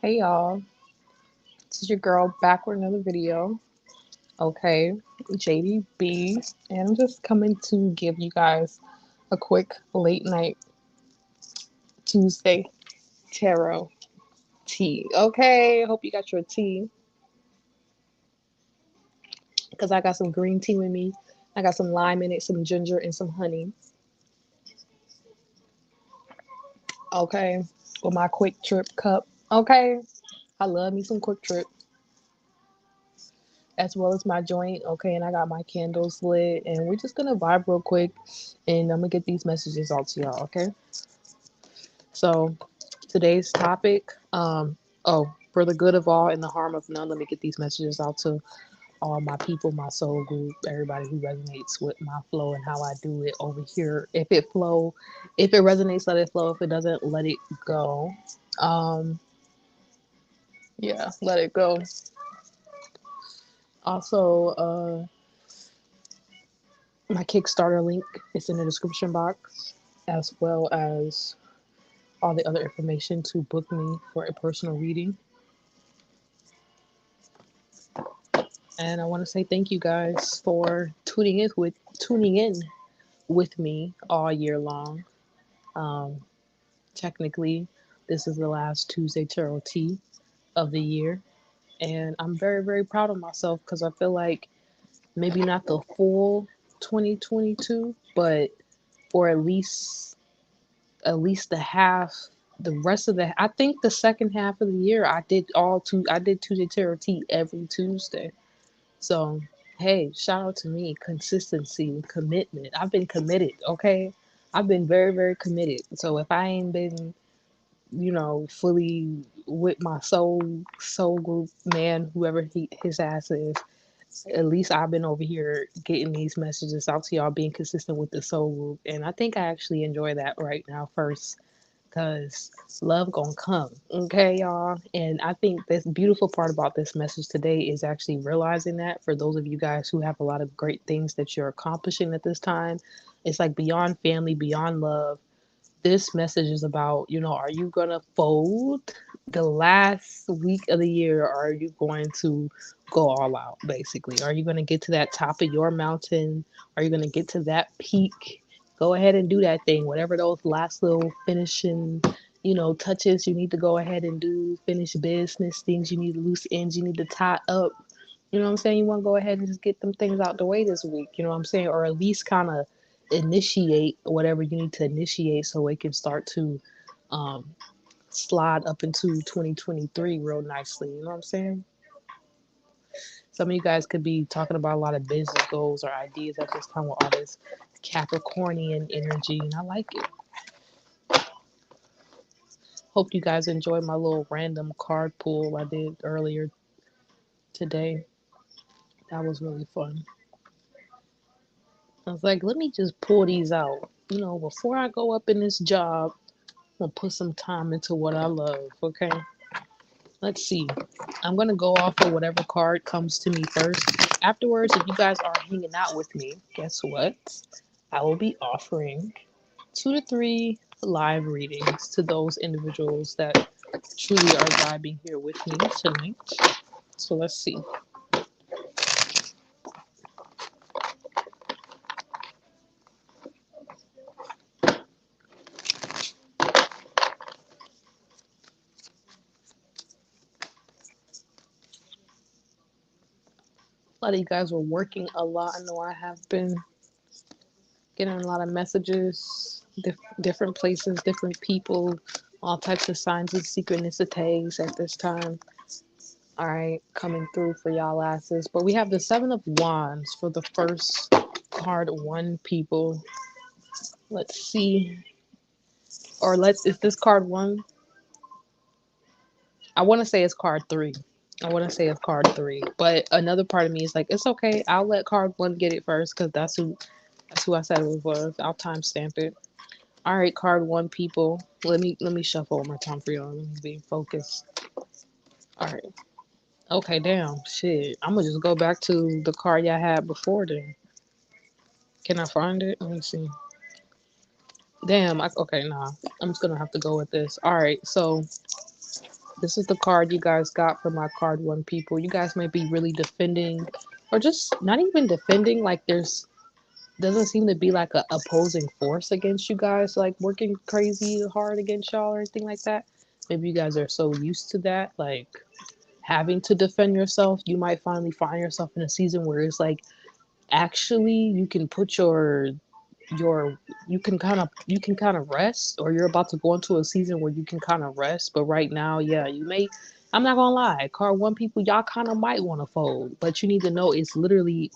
Hey y'all, this is your girl back with another video. Okay, JDB, and I'm just coming to give you guys a quick late night Tuesday tarot tea. Okay, hope you got your tea because I got some green tea with me. I got some lime in it, some ginger, and some honey. Okay, with my quick trip cup. Okay, I love me some quick trip as well as my joint. Okay, and I got my candles lit, and we're just gonna vibe real quick, and I'm gonna get these messages out to y'all. Okay, so today's topic, for the good of all and the harm of none. Let me get these messages out to all my people, my soul group, everybody who resonates with my flow and how I do it over here. If it resonates, let it flow. If it doesn't, let it go. Um, yeah, let it go. Also, my Kickstarter link is in the description box, as well as all the other information to book me for a personal reading. And I want to say thank you guys for tuning in with me all year long. Um, Technically, this is the last Tuesday Tarot Tea of the year, and I'm very very proud of myself because I feel like maybe not the full 2022, but for at least the rest of I think the second half of the year I did Tuesday Tarot Tea every Tuesday. So hey, shout out to me. Consistency, commitment. I've been committed, okay? I've been very, very committed. So if I ain't been, fully with my soul group man, whoever his ass is, at least I've been over here getting these messages out to y'all, being consistent with the soul group. And I think I actually enjoy that right now first. Cause love gonna come, okay, y'all. And I think this beautiful part about this message today is actually realizing that for those of you guys who have a lot of great things that you're accomplishing at this time, it's like beyond family, beyond love. This message is about, are you gonna fold the last week of the year, or are you going to go all out? Basically, are you gonna get to that top of your mountain? Are you gonna get to that peak? Go ahead and do that thing, whatever those last little finishing, touches you need to go ahead and do. Finish business things, you need loose ends you need to tie up. You know what I'm saying? You want to go ahead and just get them things out the way this week. You know what I'm saying? Or at least kind of initiate whatever you need to initiate so it can start to um, slide up into 2023 real nicely. You know what I'm saying? Some of you guys could be talking about a lot of business goals or ideas at this time with all this Capricornian energy, and I like it. Hope you guys enjoyed my little random card pull I did earlier today. That was really fun. I was like, let me just pull these out. Before I go up in this job, I'm gonna put some time into what I love, okay? Let's see. I'm gonna go off of whatever card comes to me first. Afterwards, if you guys are hanging out with me, guess what? I will be offering 2 to 3 live readings to those individuals that truly are vibing here with me tonight. So let's see. A lot of you guys were working a lot. I know I have been getting a lot of messages, different places, different people, all types of signs of synchronicities at this time. All right, coming through for y'all asses. But we have the Seven of Wands for the first card one, people. Let's see. Is this card one? I want to say it's card three. But another part of me is like, it's okay. I'll let card one get it first because that's who I said it was. I'll timestamp it. All right, card one, people. Let me shuffle one more time for y'all. Let me be focused. All right. Okay, damn. Shit. I'm gonna just go back to the card y'all had before then. Can I find it? Let me see. Damn. Okay, nah. I'm just gonna have to go with this. All right. So This is the card you guys got for my card one people. You guys might be really defending, or just not even defending. Like there's doesn't seem to be like a opposing force against you guys, like working crazy hard against y'all or anything like that. Maybe you guys are so used to that, like having to defend yourself. You might finally find yourself in a season where it's like actually you can put your you can kind of rest, or you're about to go into a season where you can kind of rest. But right now, yeah, you may, I'm not gonna lie, card one people, y'all kind of might want to fold, but you need to know it's literally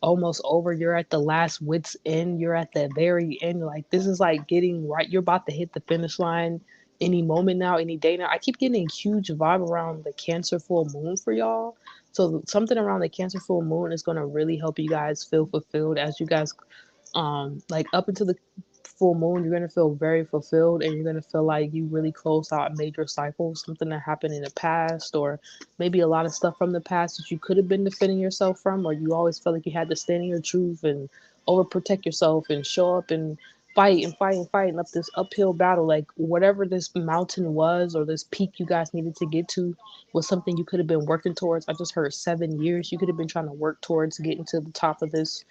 almost over. You're at the last wits end, you're at the very end. Like this is like getting right, you're about to hit the finish line any moment now, any day now. I keep getting a huge vibe around the Cancer full moon for y'all. So something around the Cancer full moon is going to really help you guys feel fulfilled as you guys like up into the full moon. You're gonna feel very fulfilled, and you're gonna feel like you really closed out a major cycle, something that happened in the past, or maybe a lot of stuff from the past that you could have been defending yourself from, or you always felt like you had to stand in your truth and overprotect yourself and show up and fight and fight and fight and up this uphill battle. Like whatever this mountain was, or this peak you guys needed to get to, was something you could have been working towards. I just heard 7 years. You could have been trying to work towards getting to the top of this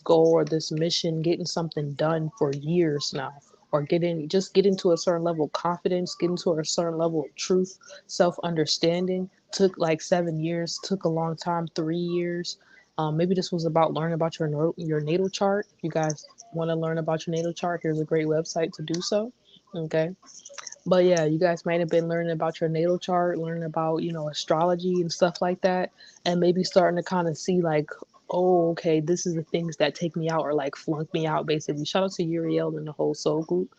goal or this mission, getting something done for years now, or getting to a certain level of confidence, getting to a certain level of truth, self-understanding. Took like 7 years, took a long time, 3 years. Maybe this was about learning about your natal chart. If you guys want to learn about your natal chart, here's a great website to do so. Okay. But yeah, you guys might have been learning about your natal chart, learning about, astrology and stuff like that, and maybe starting to kind of see like, oh, okay, this is the things that take me out or like flunk me out, basically. Shout out to Uriel and the whole soul group.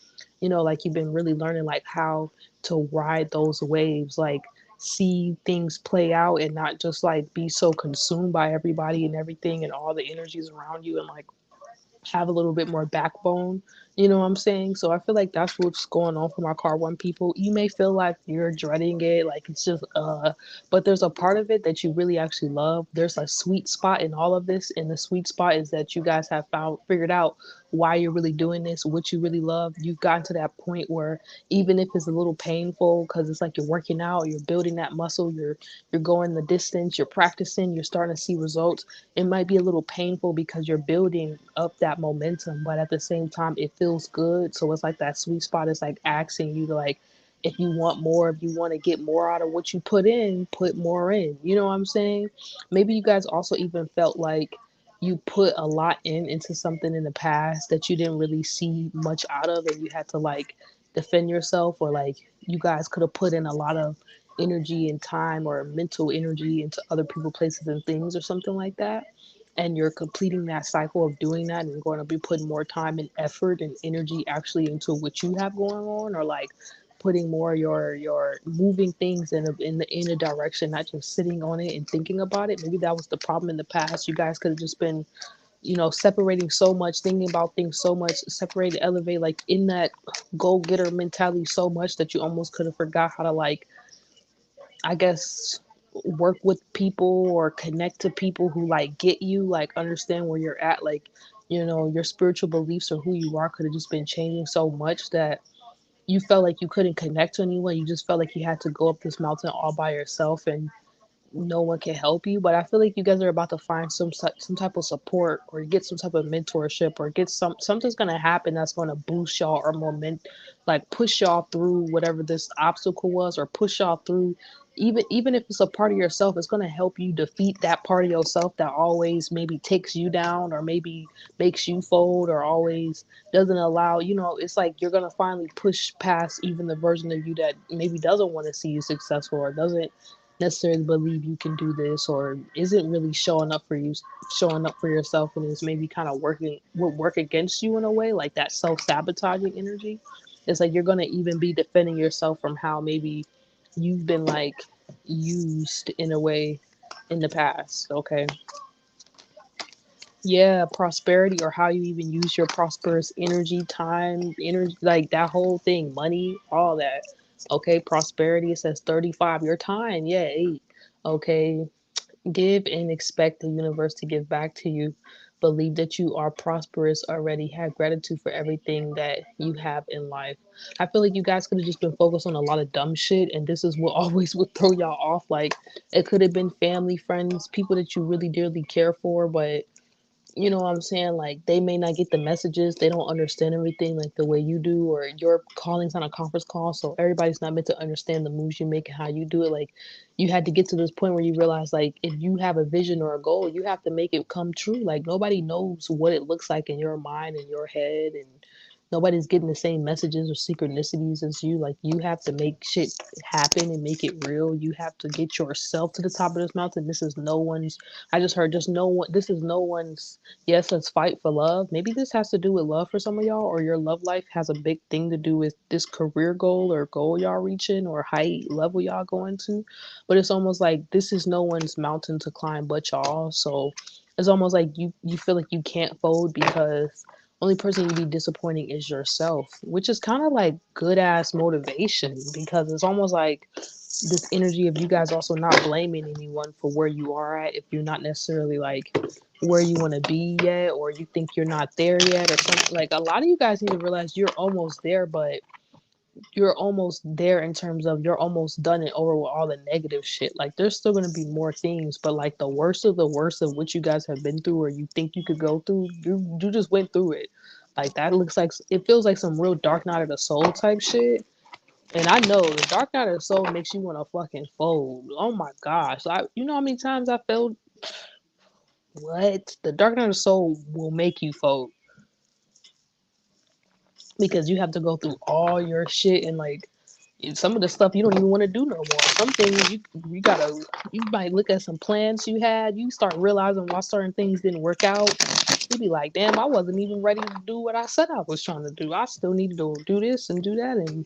Like you've been really learning like how to ride those waves, like see things play out and not just like be so consumed by everybody and everything and all the energies around you, and like have a little bit more backbone. You know what I'm saying? So I feel like that's what's going on for my car one people. You may feel like you're dreading it, like it's just but there's a part of it that you really actually love. There's a sweet spot in all of this, and the sweet spot is that you guys have found figured out why you're really doing this, what you really love. You've gotten to that point where even if it's a little painful, because it's like you're working out, you're building that muscle, you're going the distance, you're practicing, you're starting to see results. It might be a little painful because you're building up that momentum, but at the same time it feels good. So it's like that sweet spot is like asking you to like, if you want more, if you want to get more out of what you put in, put more in. You know what I'm saying? Maybe you guys also even felt like you put a lot into something in the past that you didn't really see much out of, and you had to like defend yourself, or like you guys could have put in a lot of energy and time or mental energy into other people, places, and things, or something like that. And you're completing that cycle of doing that, and you're going to be putting more time and effort and energy actually into what you have going on, or like putting more your moving things in a direction, not just sitting on it and thinking about it. Maybe that was the problem in the past. You guys could have just been, separating so much, thinking about things so much, separate, elevate, like in that go getter mentality so much that you almost could have forgot how to like, I guess, work with people or connect to people who like get you, like understand where you're at, like, your spiritual beliefs or who you are could have just been changing so much that you felt like you couldn't connect to anyone. You just felt like you had to go up this mountain all by yourself, and no one can help you. But I feel like you guys are about to find some type of support, or get some type of mentorship, or get something's gonna happen that's gonna boost y'all or like push y'all through whatever this obstacle was, or push y'all through. Even if it's a part of yourself, it's gonna help you defeat that part of yourself that always maybe takes you down, or maybe makes you fold, or always doesn't allow. It's like you're gonna finally push past even the version of you that maybe doesn't want to see you successful, or doesn't necessarily believe you can do this, or isn't really showing up for yourself, and is maybe kind of work against you in a way, like that self-sabotaging energy. It's like you're going to even be defending yourself from how maybe you've been like used in a way in the past. Okay. Yeah, prosperity, or how you even use your prosperous energy, time, energy, like that whole thing, money, all that. Okay, prosperity, it says 35, your time, yeah, 8. Okay, give and expect the universe to give back to you. Believe that you are prosperous already. Have gratitude for everything that you have in life. I feel like you guys could have just been focused on a lot of dumb shit, and this is what always would throw y'all off. Like, it could have been family, friends, people that you really dearly care for, but you know what I'm saying? Like, they may not get the messages. They don't understand everything like the way you do, or your calling's on a conference call, so everybody's not meant to understand the moves you make and how you do it. Like, you had to get to this point where you realize, like, if you have a vision or a goal, you have to make it come true. Like, nobody knows what it looks like in your mind and your head, and nobody's getting the same messages or synchronicities as you. Like, you have to make shit happen and make it real. You have to get yourself to the top of this mountain. This is no one's, I just heard, just no one, this is no one's. Yes, let's fight for love. Maybe this has to do with love for some of y'all, or your love life has a big thing to do with this career goal or goal y'all reaching or height level y'all going to. But it's almost like this is no one's mountain to climb but y'all. So it's almost like you feel like you can't fold because only person you'd be disappointing is yourself, which is kind of like good ass motivation, because it's almost like this energy of you guys also not blaming anyone for where you are at if you're not necessarily like where you want to be yet, or you think you're not there yet or something. Like, a lot of you guys need to realize you're almost there, but you're almost there in terms of you're almost done and over with all the negative shit. Like, there's still going to be more things, but like the worst of what you guys have been through or you think you could go through, you just went through it. Like, that looks like, it feels like some real dark night of the soul type shit. And I know the dark night of the soul makes you want to fucking fold. Oh my gosh. You know how many times I felt, what? The dark night of the soul will make you fold because you have to go through all your shit, and like, some of the stuff you don't even want to do no more. Some things you gotta, you might look at some plans you had, you start realizing why certain things didn't work out. You be like, damn, I wasn't even ready to do what I said I was trying to do. I still needed to do this and do that and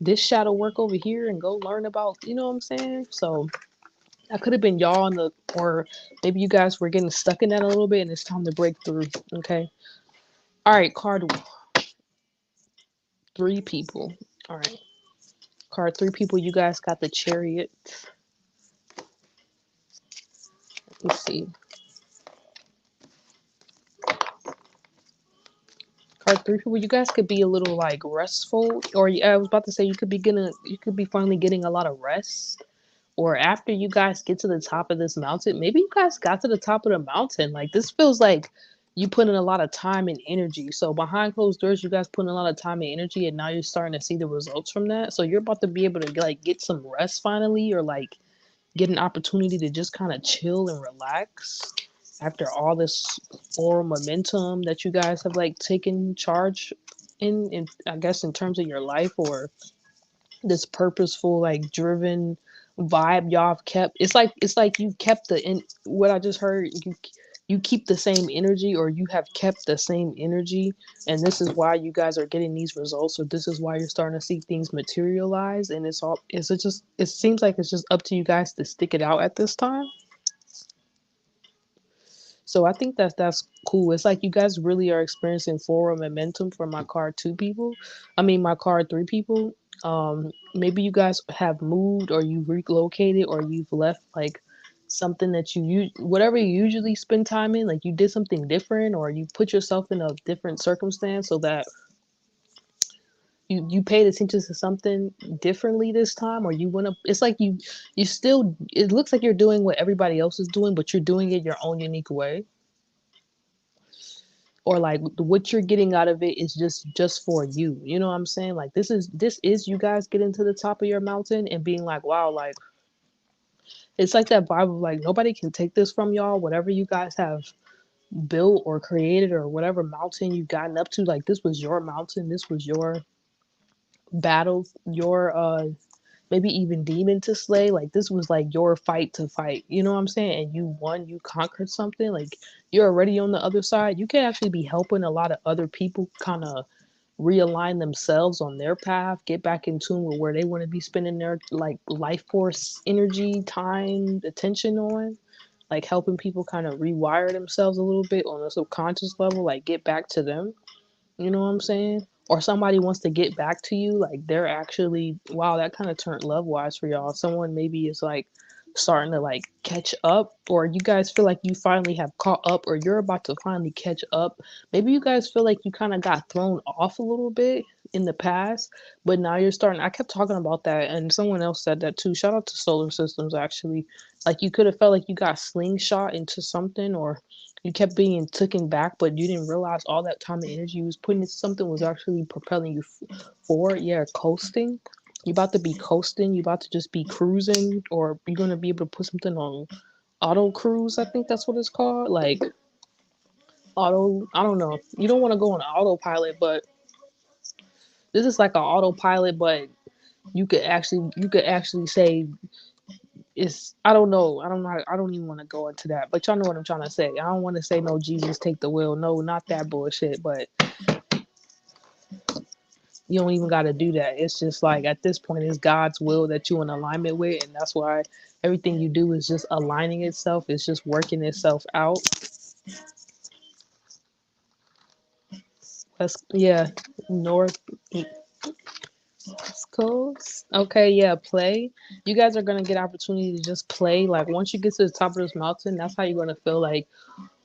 this shadow work over here and go learn about, you know what I'm saying? So that could have been y'all in the, or maybe you guys were getting stuck in that a little bit and it's time to break through. Okay. All right, card three people. All right. Card three people, you guys got the Chariot. Let's see. Card three people, you guys could be a little like restful, or I was about to say you could be finally getting a lot of rest. Or after you guys get to the top of this mountain, maybe you guys got to the top of the mountain. Like, this feels like you put in a lot of time and energy. So behind closed doors, you guys put in a lot of time and energy, and now you're starting to see the results from that. So you're about to be able to like get some rest finally, or like get an opportunity to just kind of chill and relax after all this oral momentum that you guys have like taken charge in I guess in terms of your life, or this purposeful like driven vibe y'all have kept. It's like you kept the in what I just heard, you keep the same energy, or you have kept the same energy, and this is why you guys are getting these results, or this is why you're starting to see things materialize. And it seems like it's just up to you guys to stick it out at this time. So I think that's cool. It's like you guys really are experiencing forward momentum for my card two people. I mean my card three people. Maybe you guys have moved, or you've relocated, or you've left like something that whatever you usually spend time in, like you did something different, or you put yourself in a different circumstance so that you paid attention to something differently this time, or you want to, it's like you still, it looks like you're doing what everybody else is doing, but you're doing it your own unique way, or like what you're getting out of it is just for you. You know what I'm saying? Like, this is you guys getting to the top of your mountain and being like, wow, like it's like that vibe of like nobody can take this from y'all. Whatever you guys have built or created, or whatever mountain you've gotten up to, like this was your mountain, this was your battle, your maybe even demon to slay. Like, this was like your fight to fight, you know what I'm saying? And you won, you conquered something. Like, you're already on the other side. You can actually be helping a lot of other people kind of realign themselves on their path, get back in tune with where they want to be spending their like life force, energy, time, attention on. Like, helping people kind of rewire themselves a little bit on a subconscious level, like get back to them. You know what I'm saying? Or somebody wants to get back to you, like they're actually, wow, that kind of turned love wise for y'all. Someone maybe is like starting to like catch up, or you guys feel like you finally have caught up, or you're about to finally catch up. Maybe you guys feel like you kind of got thrown off a little bit in the past, but now you're starting. I kept talking about that, and someone else said that too. Shout out to solar systems, actually. Like you could have felt like you got slingshot into something, or you kept being taken back, but you didn't realize all that time and energy you was putting into something was actually propelling you forward. Yeah, coasting. You about to be coasting. You about to just be cruising, or you're gonna be able to put something on auto cruise. I think that's what it's called. Like auto. I don't know. You don't want to go on autopilot, but this is like an autopilot. But you could actually say it's. I don't know. I don't know. I don't even want to go into that. But y'all know what I'm trying to say. I don't want to say no. Jesus take the wheel. No, not that bullshit. But you don't even got to do that. It's just like at this point, it's God's will that you're in alignment with, and that's why everything you do is just aligning itself. It's just working itself out. Yeah, north, east coast. Okay, yeah, play. You guys are gonna get opportunity to just play. Like once you get to the top of this mountain, that's how you're gonna feel like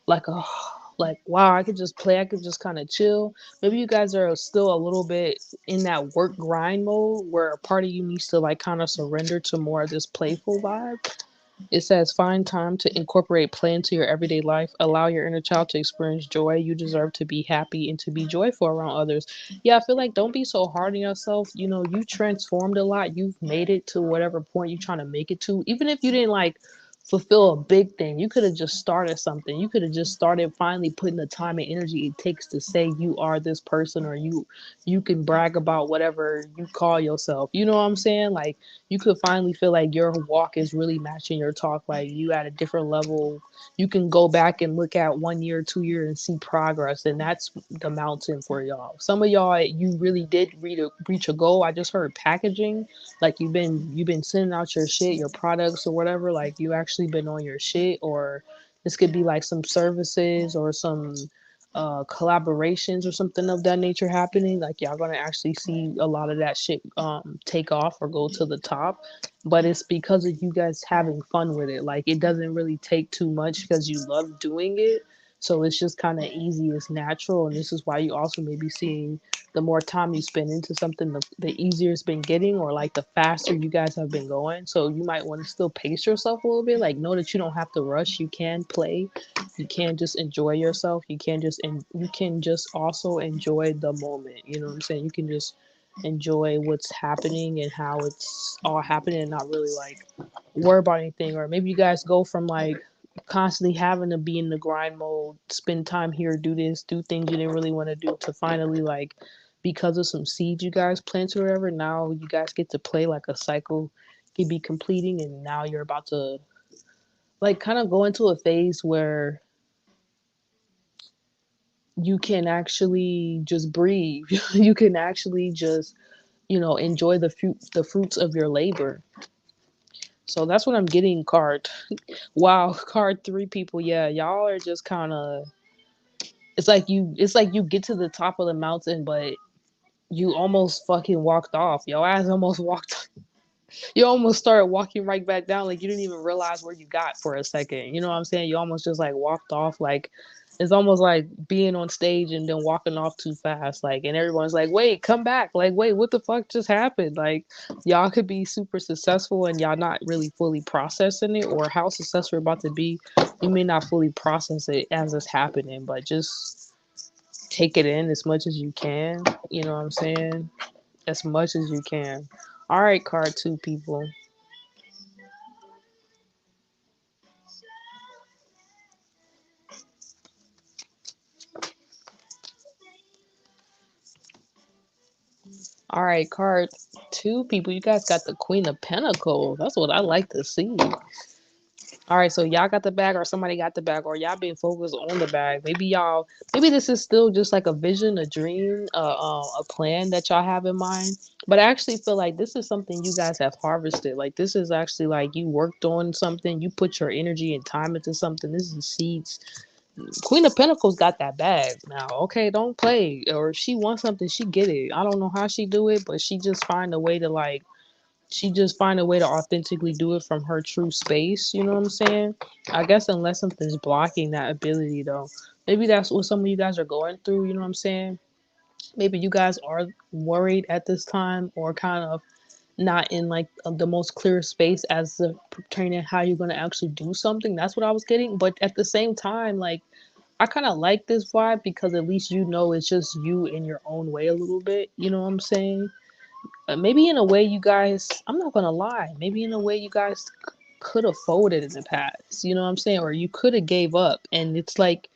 oh, like wow, I could just play. I could just kind of chill. Maybe you guys are still a little bit in that work grind mode where a part of you needs to like kind of surrender to more of this playful vibe. It says, find time to incorporate play into your everyday life. Allow your inner child to experience joy. You deserve to be happy and to be joyful around others. Yeah, I feel like don't be so hard on yourself. You know, you transformed a lot. You've made it to whatever point you're trying to make it to. Even if you didn't like fulfill a big thing, you could have just started something. You could have just started finally putting the time and energy it takes to say you are this person, or you can brag about whatever you call yourself. You know what I'm saying? Like you could finally feel like your walk is really matching your talk. Like you at a different level. You can go back and look at 1 year, 2 year, and see progress, and that's the mountain for y'all. Some of y'all, you really did reach a goal. I just heard packaging. Like you've been sending out your shit, your products or whatever. Like you actually been on your shit, or this could be like some services or some collaborations or something of that nature happening. Like y'all gonna actually see a lot of that shit take off or go to the top. But it's because of you guys having fun with it. Like it doesn't really take too much because you love doing it. So it's just kind of easy, it's natural, and this is why you also may be seeing the more time you spend into something, the easier it's been getting, or like the faster you guys have been going. So you might want to still pace yourself a little bit. Like know that you don't have to rush. You can play, you can just enjoy yourself. You can just also enjoy the moment. You know what I'm saying? You can just enjoy what's happening and how it's all happening, and not really like worry about anything. Or maybe you guys go from like constantly having to be in the grind mode, spend time here, do this, do things you didn't really want to do, to finally like because of some seeds you guys planted or whatever, now you guys get to play like a cycle could be completing, and now you're about to like kind of go into a phase where you can actually just breathe. You can actually just, enjoy the fruits of your labor. So that's what I'm getting, card. Wow, card three, people. Yeah, y'all are just kind of. It's like you get to the top of the mountain, but you almost fucking walked off. Your ass almost walked. You almost started walking right back down. Like you didn't even realize where you got for a second. You know what I'm saying? You almost just like walked off. Like it's almost like being on stage and then walking off too fast. Like, and everyone's like, wait, come back. Like, wait, what the fuck just happened? Like, y'all could be super successful and y'all not really fully processing it, or how successful you're about to be. You may not fully process it as it's happening, but just take it in as much as you can. You know what I'm saying? As much as you can. All right, card two, people. All right, card two, people. You guys got the Queen of Pentacles. That's what I like to see. All right, so y'all got the bag, or somebody got the bag, or y'all been focused on the bag. Maybe this is still just like a vision, a dream, a plan that y'all have in mind. But I actually feel like this is something you guys have harvested. Like this is actually like you worked on something, you put your energy and time into something. This is seeds. Queen of Pentacles got that bag now. Okay, don't play. Or if she wants something, she get it. I don't know how she do it, but she just find a way to like she just find a way to authentically do it from her true space, you know what I'm saying? I guess unless something's blocking that ability though. Maybe that's what some of you guys are going through, you know what I'm saying? Maybe you guys are worried at this time or kind of not in like the most clear space as the pertaining how you're going to actually do something. That's what I was getting. But at the same time, like I kind of like this vibe because at least you know it's just you in your own way a little bit. You know what I'm saying? Maybe in a way you guys, I'm not gonna lie, maybe in a way you guys could have folded in the past. You know what I'm saying? Or you could have gave up, and it's like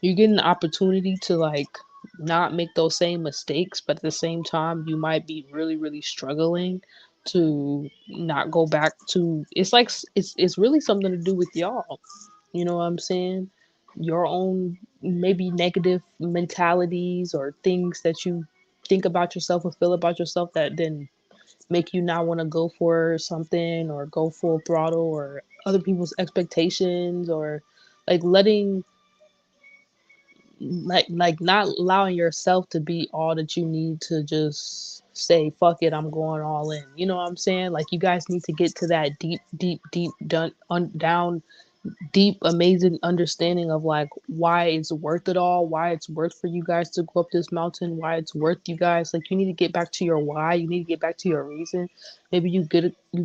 you're getting the opportunity to like not make those same mistakes, but at the same time you might be really really struggling to not go back to. It's like it's really something to do with y'all. You know what I'm saying? Your own maybe negative mentalities or things that you think about yourself or feel about yourself that then make you not want to go for something or go full throttle or other people's expectations or like letting like not allowing yourself to be all that you need to just say fuck it, I'm going all in. You know what I'm saying? Like you guys need to get to that deep down deep, amazing understanding of like why it's worth it all, why it's worth for you guys to go up this mountain, why it's worth you guys. Like you need to get back to your why. You need to get back to your reason. Maybe you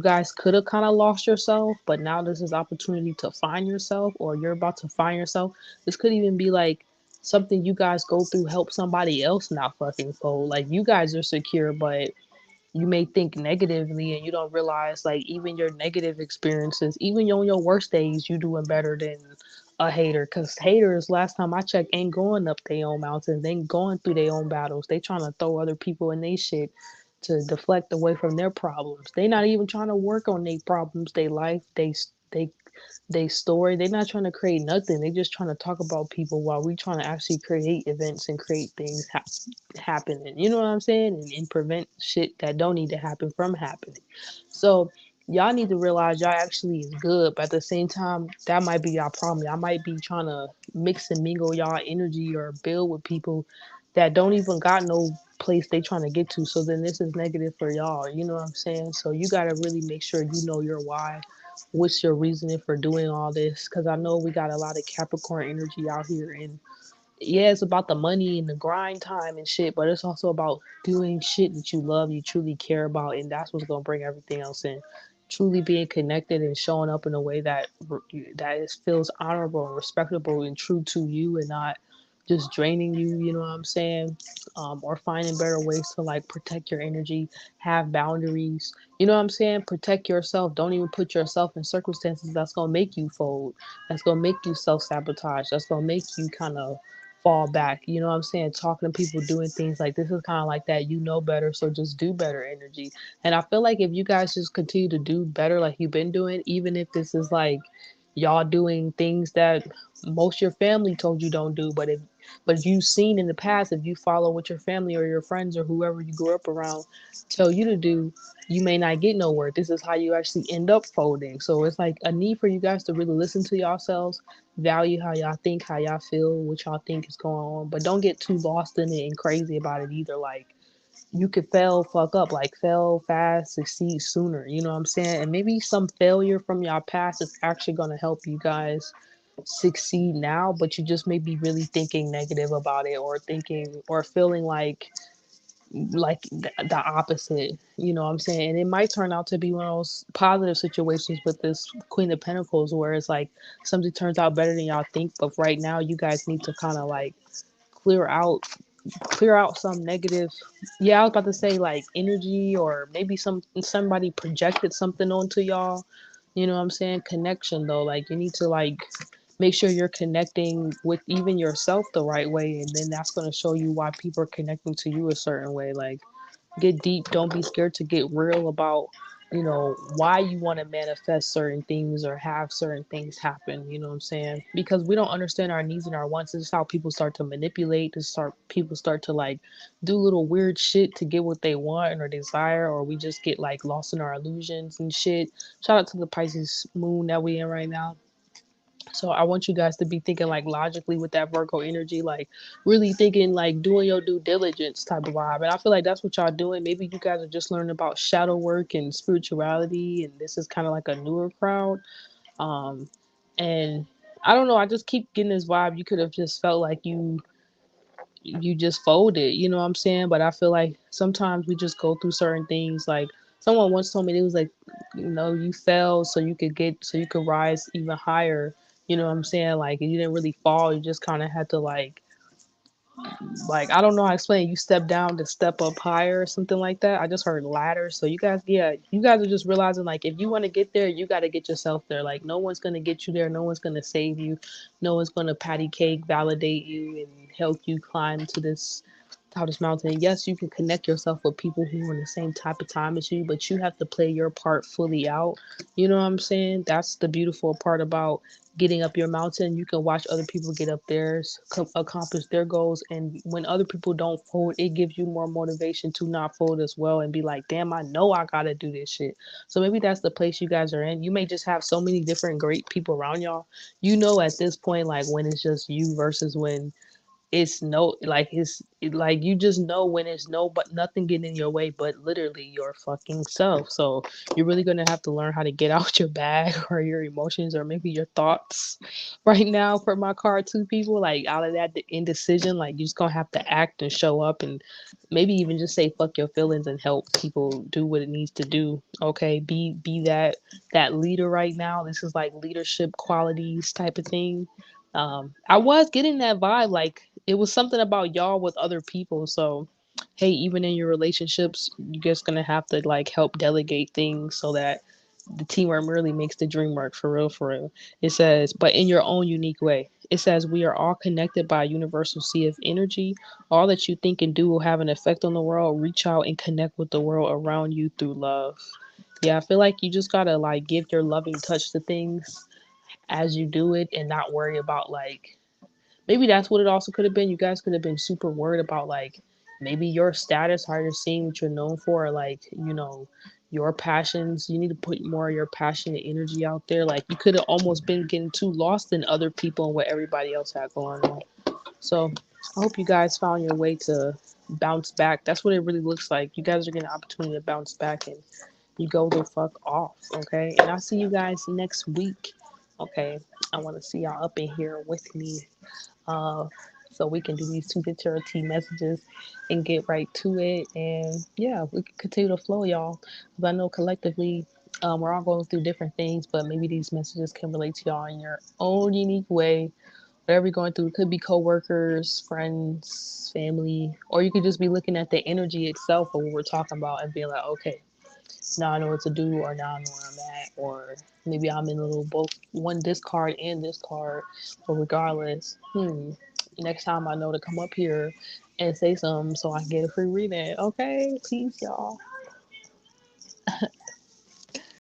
guys could have kind of lost yourself, but now this is opportunity to find yourself, or you're about to find yourself. This could even be like something you guys go through help somebody else not fucking fold. Like you guys are secure, but you may think negatively and you don't realize like even your negative experiences, even on your worst days, you doing better than a hater. Cause haters, last time I checked, ain't going up their own mountains. They ain't going through their own battles. They trying to throw other people in their shit to deflect away from their problems. They not even trying to work on their problems, their life, they they story. They're not trying to create nothing. They just trying to talk about people while we trying to actually create events and create things happening. You know what I'm saying? And prevent shit that don't need to happen from happening. So y'all need to realize y'all actually is good, but at the same time, that might be y'all problem. Y'all might be trying to mix and mingle y'all energy or build with people that don't even got no place they trying to get to. So then this is negative for y'all. You know what I'm saying? So you gotta really make sure you know your why. What's your reasoning for doing all this? Because I know we got a lot of Capricorn energy out here, and yeah, it's about the money and the grind time and shit, but it's also about doing shit that you love, you truly care about, and that's what's gonna bring everything else in. Truly being connected and showing up in a way that is feels honorable and respectable and true to you, and not just draining you. You know what I'm saying? Or finding better ways to like protect your energy, have boundaries. You know what I'm saying? Protect yourself. Don't even put yourself in circumstances that's gonna make you fold. That's gonna make you self sabotage. That's gonna make you kind of fall back. You know what I'm saying? Talking to people, doing things like this is kind of like that. You know better, so just do better energy. And I feel like if you guys just continue to do better like you've been doing, even if this is like y'all doing things that most of your family told you don't do, but you've seen in the past, if you follow what your family or your friends or whoever you grew up around tell you to do, you may not get nowhere. This is how you actually end up folding. So it's like a need for you guys to really listen to yourselves, value how y'all think, how y'all feel, what y'all think is going on, but don't get too lost in it and crazy about it either. Like you could fail, fuck up, like fail fast, succeed sooner. You know what I'm saying? And maybe some failure from y'all past is actually gonna help you guys succeed now, but you just may be really thinking negative about it or thinking or feeling like the opposite, you know what I'm saying? And it might turn out to be one of those positive situations with this Queen of Pentacles where it's like something turns out better than y'all think, but right now you guys need to kind of like clear out clear out some negative, yeah, I was about to say like energy, or maybe somebody projected something onto y'all. You know what I'm saying? Connection though, like you need to like make sure you're connecting with even yourself the right way, and then that's going to show you why people are connecting to you a certain way. Like get deep, don't be scared to get real about, you know, why you want to manifest certain things or have certain things happen. You know what I'm saying? Because we don't understand our needs and our wants. This is how people start to manipulate. People start to like do little weird shit to get what they want or desire, or we just get like lost in our illusions and shit. Shout out to the Pisces moon that we in right now. So I want you guys to be thinking like logically with that Virgo energy, like really thinking like doing your due diligence type of vibe. And I feel like that's what y'all doing. Maybe you guys are just learning about shadow work and spirituality, and this is kind of like a newer crowd. Um, and I don't know. I just keep getting this vibe. You could have just felt like you just folded, you know what I'm saying? But I feel like sometimes we just go through certain things. Like someone once told me, it was like, you fell so you could rise even higher. You know what I'm saying? Like you didn't really fall, you just kind of had to like I don't know how to explain. You step down to step up higher or something like that. I just heard ladder. So you guys, yeah, you guys are just realizing like if you want to get there, you got to get yourself there. Like no one's gonna get you there. No one's gonna save you. No one's gonna patty cake validate you and help you climb to this top of this mountain. Yes, you can connect yourself with people who are in the same type of time as you, but you have to play your part fully out. You know what I'm saying? That's the beautiful part about getting up your mountain. You can watch other people get up theirs, accomplish their goals, and when other people don't fold, it gives you more motivation to not fold as well and be like, damn, I know I gotta do this shit. So maybe that's the place you guys are in. You may just have so many different great people around y'all. You know, at this point, like when it's just you versus when it's no, like like you just know when it's no, but nothing getting in your way but literally your fucking self. So you're really gonna have to learn how to get out your bag or your emotions or maybe your thoughts right now for my card two people, like out of that indecision. Like you're just gonna have to act and show up and maybe even just say fuck your feelings and help people do what it needs to do. Okay, be that leader right now. This is like leadership qualities type of thing. I was getting that vibe, like it was something about y'all with other people. So, hey, even in your relationships, you're just gonna have to like help delegate things so that the teamwork really makes the dream work for real, for real. It says, but in your own unique way. It says, we are all connected by a universal sea of energy. All that you think and do will have an effect on the world. Reach out and connect with the world around you through love. Yeah, I feel like you just gotta like give your loving touch to things as you do it and not worry about like maybe that's what it also could have been. You guys could have been super worried about like maybe your status, how you're seeing what you're known for, or like, your passions. You need to put more of your passion and energy out there. Like you could have almost been getting too lost in other people and what everybody else had going on. So I hope you guys found your way to bounce back. That's what it really looks like. You guys are getting an opportunity to bounce back and you go the fuck off, okay? And I'll see you guys next week, okay? I want to see y'all up in here with me, uh, so we can do these two picture T messages and get right to it. And yeah, we can continue to flow, y'all. Because I know collectively, we're all going through different things, but maybe these messages can relate to y'all in your own unique way. Whatever you're going through, it could be coworkers, friends, family, or you could just be looking at the energy itself of what we're talking about and being like, okay, now I know what to do, or now I know where I'm at, or maybe I'm in a little both one this card and this card. But regardless, next time I know to come up here and say something so I can get a free reading. Okay, peace, y'all.